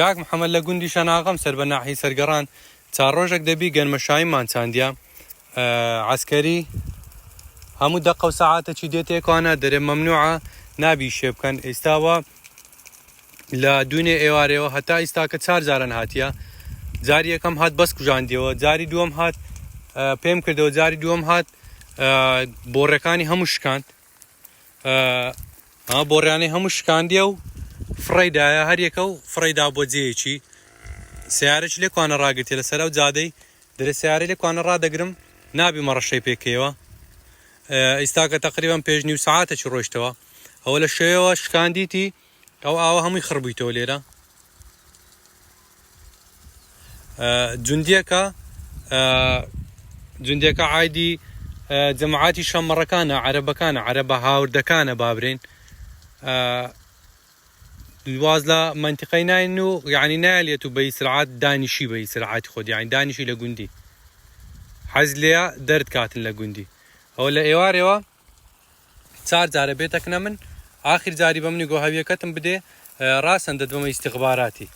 كاك محمد لە گوندی شەناغەم سەر بە ناحی سەرگەڕان چار ڕۆژێک دەبی گەنمەشاییمان چاندیا عسکەری هەموو دەقە و سەعاتێکی دێت تێکوانە دەرێ مەمنوعە نابی شێ بکەن. ئێستاوە لە دوێنێ ئێوارەوە هەتا ئێستا کە 4 جاران هاتیە، جاری یەکەم هات بەس کوژاندیەوە، جاری دووەم هات پێم کردەوە، جاری دووەم هات بۆڕەکانی هەموو شکاند، بۆڕیانەی هەموو شکاندیە و فڕێدایە هەر یەکە و فڕێدا بۆ جێیەکی سیارەی لێکوانە ڕاگرتێ لەسەر ئەو جادەی دەرێ سیارەی لێکوانە ڕادەگرم نابی مەڕەشەی پێکەوە. ئێستا کە تەقریبان پێش نیو سەعاتێکی ڕۆیشتەوە ئەوە لە شوێوە شکاندیتی ئەو ئاوە هەمووی خڕبوویتەوە لێرە. جوندێکە عایدی جەماعەتی شەمەڕەکانە، عەرەبەکانە، عەرەبە هاوردەکانە بابرین، واز لە منتیقەی ناین و یعنی نایلێت و بەی سرعات دانیشی بەی سرعاتی خۆت، یعنی دانیشی لە گوندی حەز لێە دەرد کاتن لە گوندی. ئەوە لە ئێوارەوە 4 جارە بێتەکنە من آخر جاری بە منی گۆ هەویەکەتم بدێ ڕاستەن دەدومە ئیستیخباراتی.